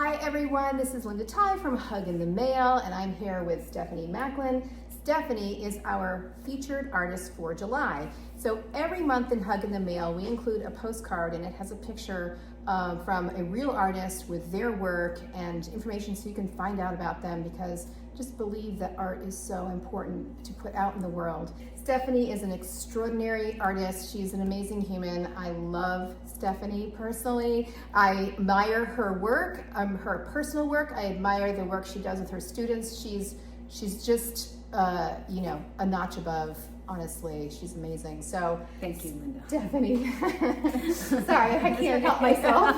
Hi everyone, this is Linda Ty from Hug in the Mail, and I'm here with Stephanie Macklin. Stephanie is our featured artist for July. So every month in Hug in the Mail, we include a postcard, and it has a picture from a real artist with their work and information so you can find out about them, because just believe that art is so important to put out in the world. Stephanie is an extraordinary artist. She's an amazing human. I love Stephanie personally. I admire her work, her personal work. I admire the work she does with her students. She's just, a notch above. Honestly, she's amazing. So thank you, Linda. Stephanie. Sorry, I can't help myself.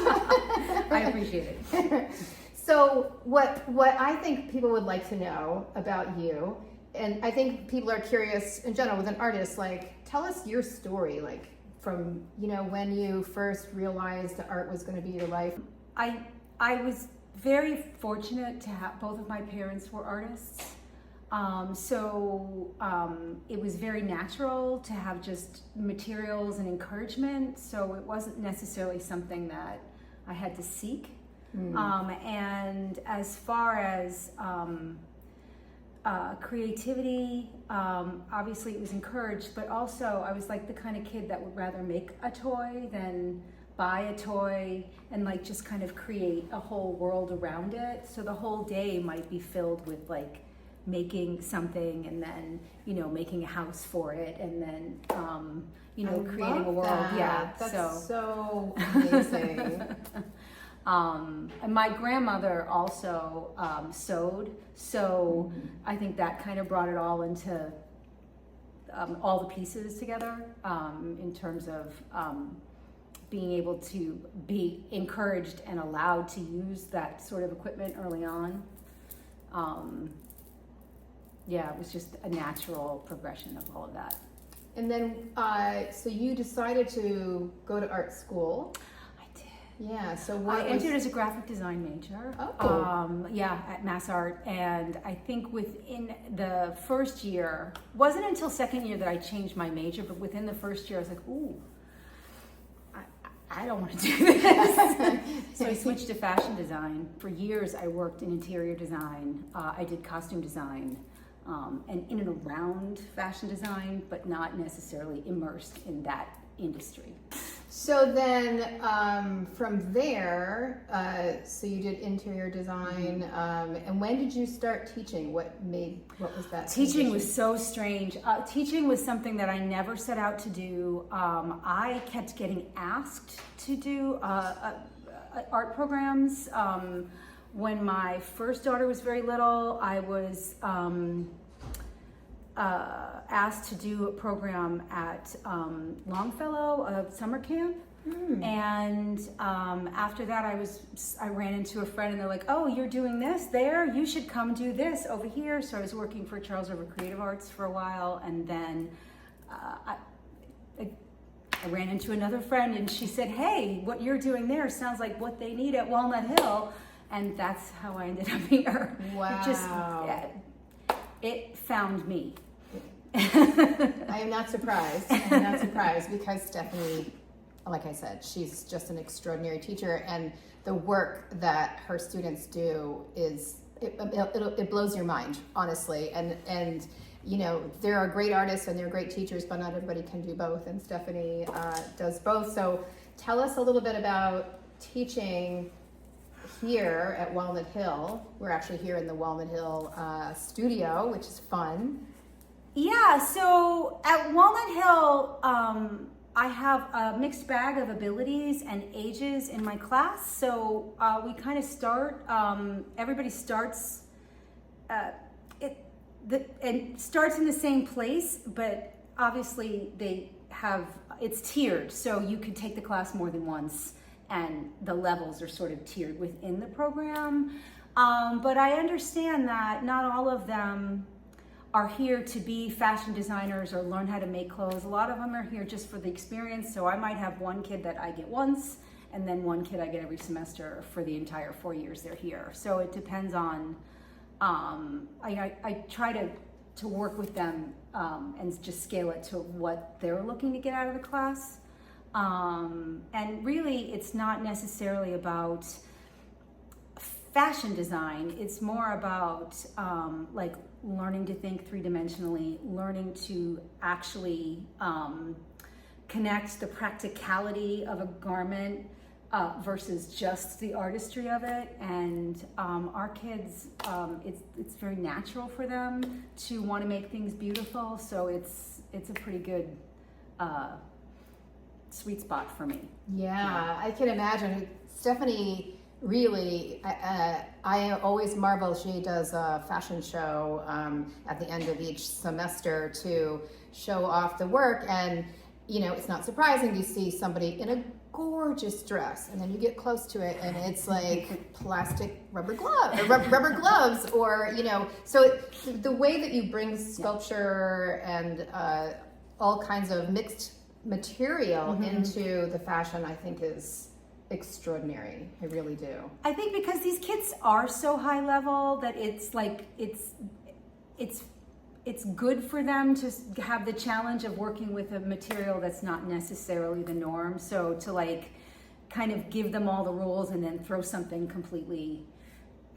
I appreciate it. So what I think people would like to know about you, and I think people are curious in general with an artist, like, tell us your story, like from, when you first realized that art was going to be your life. I was very fortunate to have both of my parents were artists. It was very natural to have just materials and encouragement. So it wasn't necessarily something that I had to seek. And as far as creativity, obviously it was encouraged, but also I was like the kind of kid that would rather make a toy than buy a toy and like just kind of create a whole world around it. So the whole day might be filled with like making something and then, making a house for it and then, creating a world. That. Yeah. That's so amazing. And my grandmother also sewed, so I think that kind of brought it all into all the pieces together in terms of being able to be encouraged and allowed to use that sort of equipment early on. It was just a natural progression of all of that. And then, so you decided to go to art school. Yeah, so I entered as a graphic design major. At Mass Art, and I think within the first year, wasn't until second year that I changed my major, but within the first year I was like, ooh, I don't want to do this. So I switched to fashion design. For years I worked in interior design. I did costume design and in and around fashion design, but not necessarily immersed in that industry. So then from there, so you did interior design, and when did you start teaching? What was that? Teaching was so strange. Teaching was something that I never set out to do. I kept getting asked to do art programs. When my first daughter was very little, I was asked to do a program at Longfellow, a summer camp. And after that I ran into a friend and they're like, oh, you're doing this there? You should come do this over here. So I was working for Charles River Creative Arts for a while, and then I ran into another friend and she said, hey, what you're doing there sounds like what they need at Walnut Hill. And that's how I ended up here. Wow. It found me. I am not surprised. Because Stephanie, like I said, she's just an extraordinary teacher, and the work that her students do it blows your mind, honestly. And there are great artists and there are great teachers, but not everybody can do both, and Stephanie does both. So tell us a little bit about teaching here at Walnut Hill. We're actually here in the Walnut Hill studio, which is fun. Yeah, so at Walnut Hill, I have a mixed bag of abilities and ages in my class. So we kind of start, everybody starts, starts in the same place, but obviously it's tiered. So you can take the class more than once, and the levels are sort of tiered within the program. But I understand that not all of them are here to be fashion designers or learn how to make clothes. A lot of them are here just for the experience. So I might have one kid that I get once, and then one kid I get every semester for the entire 4 years they're here. So it depends on, I try to work with them and just scale it to what they're looking to get out of the class. And really, it's not necessarily about fashion design, it's more about like learning to think three-dimensionally, learning to actually connect the practicality of a garment versus just the artistry of it. And our kids, it's very natural for them to want to make things beautiful. So it's a pretty good sweet spot for me. Yeah, I can imagine. Stephanie, really, I always marvel. She does a fashion show at the end of each semester to show off the work. And, you know, it's not surprising to see somebody in a gorgeous dress, and then you get close to it and it's like plastic rubber gloves, or, you know, so the way that you bring sculpture and all kinds of mixed material into the fashion, I think is extraordinary. I really do. I think because these kids are so high level that it's like it's good for them to have the challenge of working with a material that's not necessarily the norm. So to like kind of give them all the rules and then throw something completely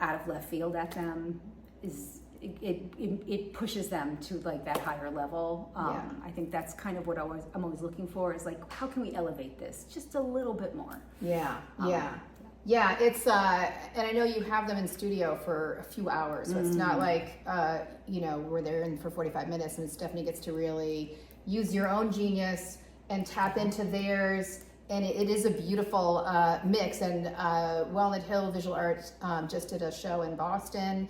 out of left field at them is it pushes them to like that higher level. I think that's kind of what I'm always looking for, is like, how can we elevate this just a little bit more? Yeah, it's, and I know you have them in studio for a few hours, so it's not like, you know, where they're in for 45 minutes and Stephanie gets to really use your own genius and tap into theirs. And it is a beautiful mix. And Walnut Hill Visual Arts just did a show in Boston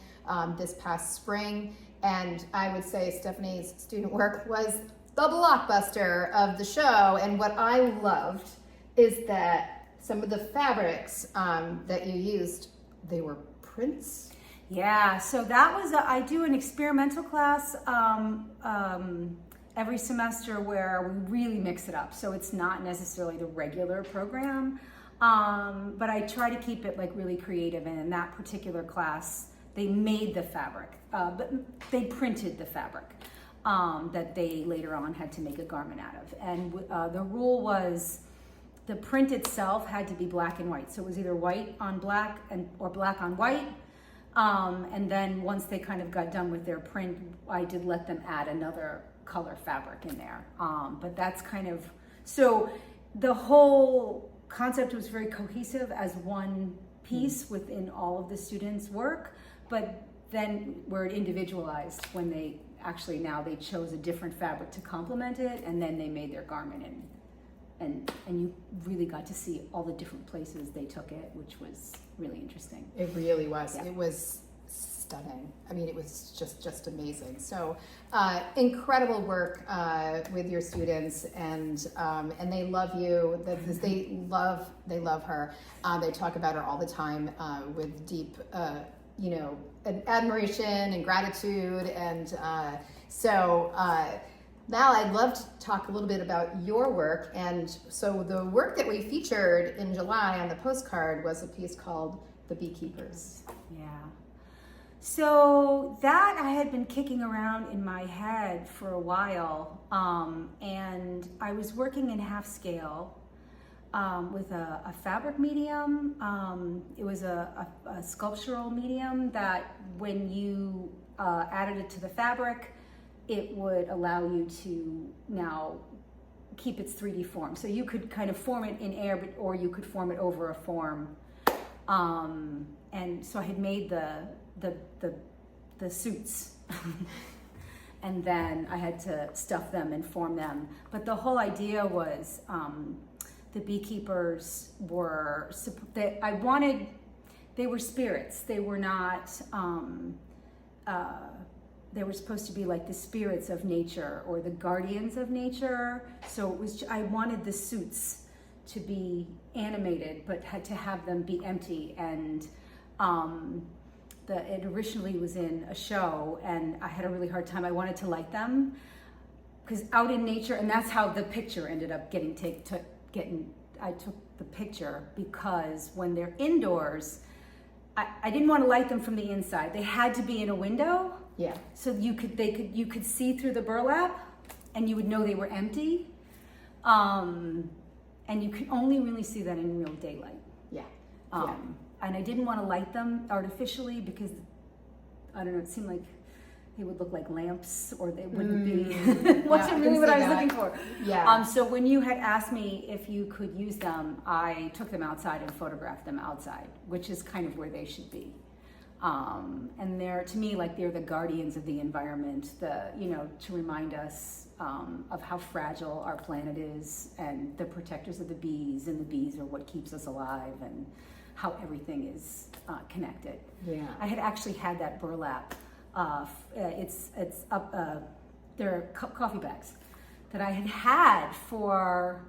this past spring. And I would say Stephanie's student work was the blockbuster of the show. And what I loved is that some of the fabrics that you used, they were prints. Yeah, so that was, I do an experimental class every semester where we really mix it up. So it's not necessarily the regular program, but I try to keep it like really creative. And in that particular class, they made the fabric, but they printed the fabric that they later on had to make a garment out of. And the rule was, the print itself had to be black and white. So it was either white on black or black on white. And then once they kind of got done with their print, I did let them add another color fabric in there. But that's kind of, so the whole concept was very cohesive as one piece within all of the students' work. But then we're individualized when they actually, now they chose a different fabric to complement it, and then they made their garment and you really got to see all the different places they took it, which was really interesting. It really was. Yeah. It was stunning. I mean, it was just amazing. So incredible work with your students, and they love you. They love her. They talk about her all the time with deep, you know, admiration and gratitude, and so. Now I'd love to talk a little bit about your work. And so the work that we featured in July on the postcard was a piece called The Beekeepers. Yeah. So that I had been kicking around in my head for a while. And I was working in half scale with a fabric medium. It was a sculptural medium that when you added it to the fabric, it would allow you to now keep its 3D form. So you could kind of form it in air, or you could form it over a form. And so I had made the suits, and then I had to stuff them and form them. But the whole idea was the beekeepers were, they were spirits. They were not, they were supposed to be like the spirits of nature or the guardians of nature. So it was, I wanted the suits to be animated, but had to have them be empty. And it originally was in a show, and I had a really hard time. I wanted to light them because out in nature, and that's how the picture ended up I took the picture because when they're indoors, I didn't want to light them from the inside. They had to be in a window. Yeah. So you could see through the burlap, and you would know they were empty. And you could only really see that in real daylight. Yeah. and I didn't want to light them artificially because, I don't know, it seemed like they would look like lamps, or they wouldn't be, wasn't really what I was looking for. Yeah. So when you had asked me if you could use them, I took them outside and photographed them outside, which is kind of where they should be. And they're, to me, like they're the guardians of the environment, to remind us of how fragile our planet is, and the protectors of the bees, and the bees are what keeps us alive, and how everything is connected. Yeah. I had actually had that burlap. It's up. They're coffee bags that I had for.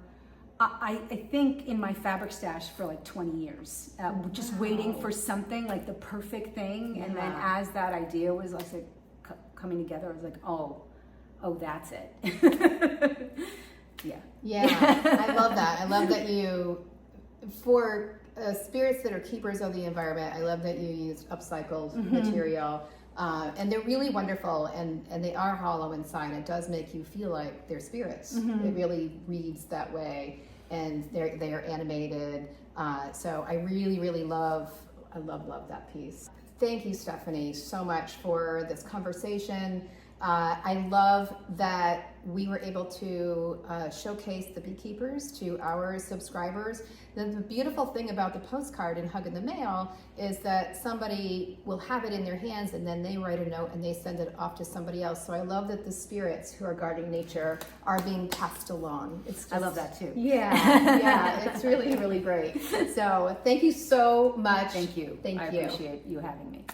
I think in my fabric stash for like 20 years, just waiting for something like the perfect thing. And then as that idea was like coming together, I was like, oh, that's it. Yeah, I love that. I love that you, for spirits that are keepers of the environment, I love that you used upcycled material. And they're really wonderful, and they are hollow inside. It does make you feel like they're spirits. It really reads that way, and they are animated. So I really love that piece. Thank you, Stephanie, so much for this conversation. I love that we were able to showcase the Beekeepers to our subscribers. The beautiful thing about the postcard in Hug in the Mail is that somebody will have it in their hands, and then they write a note and they send it off to somebody else. So I love that the spirits who are guarding nature are being passed along. I love that too. Yeah, it's really great. So thank you so much. Thank you. Thank I you. appreciate you having me.